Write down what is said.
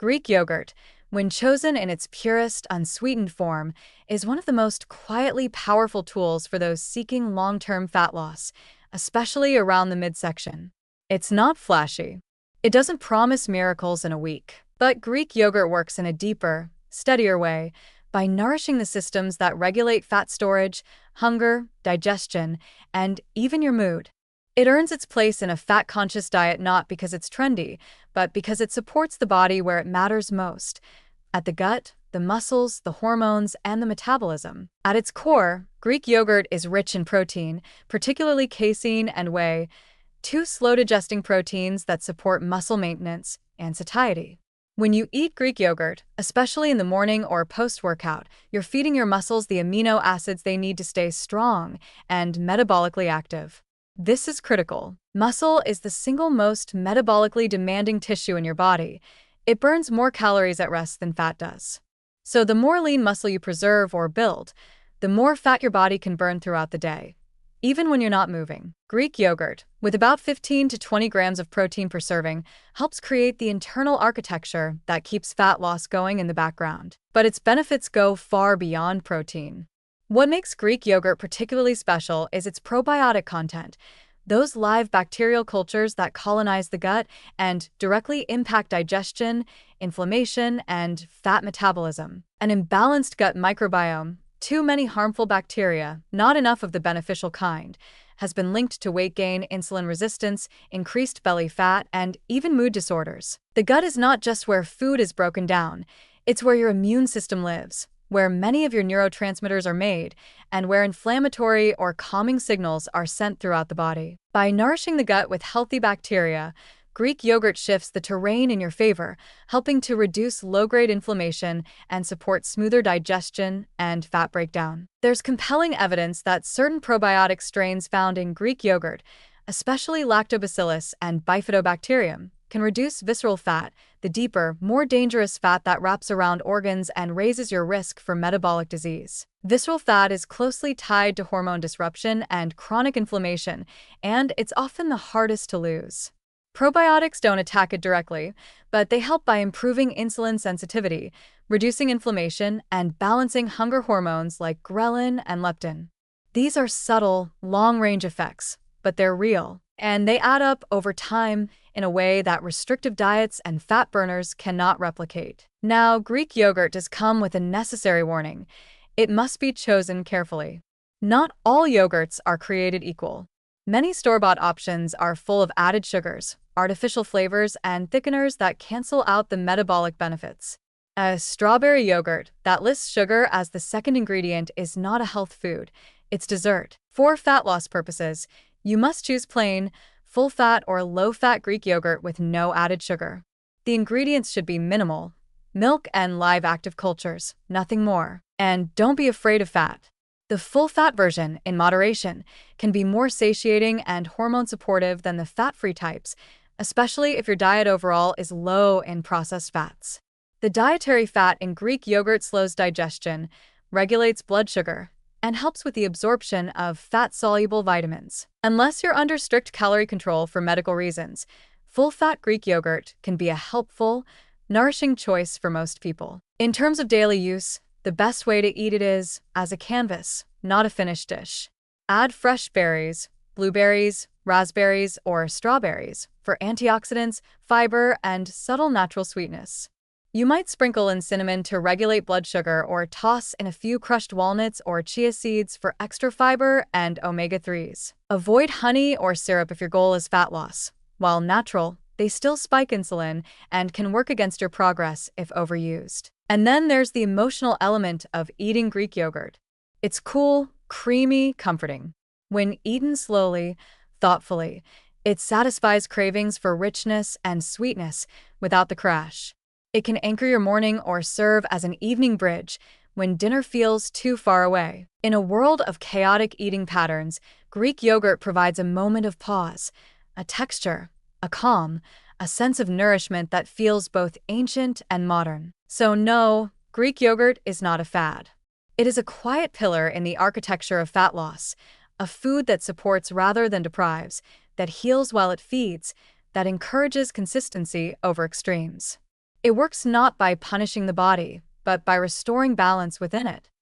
Greek yogurt, when chosen in its purest, unsweetened form, is one of the most quietly powerful tools for those seeking long-term fat loss, especially around the midsection. It's not flashy. It doesn't promise miracles in a week. But Greek yogurt works in a deeper, steadier way by nourishing the systems that regulate fat storage, hunger, digestion, and even your mood. It earns its place in a fat-conscious diet not because it's trendy, but because it supports the body where it matters most, at the gut, the muscles, the hormones, and the metabolism. At its core, Greek yogurt is rich in protein, particularly casein and whey, two slow-digesting proteins that support muscle maintenance and satiety. When you eat Greek yogurt, especially in the morning or post-workout, you're feeding your muscles the amino acids they need to stay strong and metabolically active. This is critical. Muscle is the single most metabolically demanding tissue in your body. It burns more calories at rest than fat does. So the more lean muscle you preserve or build, the more fat your body can burn throughout the day, even when you're not moving. Greek yogurt, with about 15 to 20 grams of protein per serving, helps create the internal architecture that keeps fat loss going in the background. But its benefits go far beyond protein. What makes Greek yogurt particularly special is its probiotic content, those live bacterial cultures that colonize the gut and directly impact digestion, inflammation, and fat metabolism. An imbalanced gut microbiome, too many harmful bacteria, not enough of the beneficial kind, has been linked to weight gain, insulin resistance, increased belly fat, and even mood disorders. The gut is not just where food is broken down, it's where your immune system lives, where many of your neurotransmitters are made, and where inflammatory or calming signals are sent throughout the body. By nourishing the gut with healthy bacteria, Greek yogurt shifts the terrain in your favor, helping to reduce low-grade inflammation and support smoother digestion and fat breakdown. There's compelling evidence that certain probiotic strains found in Greek yogurt, especially Lactobacillus and Bifidobacterium, can reduce visceral fat, the deeper, more dangerous fat that wraps around organs and raises your risk for metabolic disease. Visceral fat is closely tied to hormone disruption and chronic inflammation, and it's often the hardest to lose. Probiotics don't attack it directly, but they help by improving insulin sensitivity, reducing inflammation, and balancing hunger hormones like ghrelin and leptin. These are subtle, long-range effects, but they're real, and they add up over time in a way that restrictive diets and fat burners cannot replicate. Now, Greek yogurt does come with a necessary warning. It must be chosen carefully. Not all yogurts are created equal. Many store-bought options are full of added sugars, artificial flavors, and thickeners that cancel out the metabolic benefits. A strawberry yogurt that lists sugar as the second ingredient is not a health food, it's dessert. For fat loss purposes, you must choose plain, full-fat or low-fat Greek yogurt with no added sugar. The ingredients should be minimal: milk and live active cultures, nothing more. And don't be afraid of fat. The full-fat version, in moderation, can be more satiating and hormone-supportive than the fat-free types, especially if your diet overall is low in processed fats. The dietary fat in Greek yogurt slows digestion, regulates blood sugar, and helps with the absorption of fat-soluble vitamins. Unless you're under strict calorie control for medical reasons, full-fat Greek yogurt can be a helpful, nourishing choice for most people. In terms of daily use, the best way to eat it is as a canvas, not a finished dish. Add fresh berries, blueberries, raspberries, or strawberries for antioxidants, fiber, and subtle natural sweetness. You might sprinkle in cinnamon to regulate blood sugar or toss in a few crushed walnuts or chia seeds for extra fiber and omega-3s. Avoid honey or syrup if your goal is fat loss. While natural, they still spike insulin and can work against your progress if overused. And then there's the emotional element of eating Greek yogurt. It's cool, creamy, comforting. When eaten slowly, thoughtfully, it satisfies cravings for richness and sweetness without the crash. It can anchor your morning or serve as an evening bridge when dinner feels too far away. In a world of chaotic eating patterns, Greek yogurt provides a moment of pause, a texture, a calm, a sense of nourishment that feels both ancient and modern. So no, Greek yogurt is not a fad. It is a quiet pillar in the architecture of fat loss, a food that supports rather than deprives, that heals while it feeds, that encourages consistency over extremes. It works not by punishing the body, but by restoring balance within it.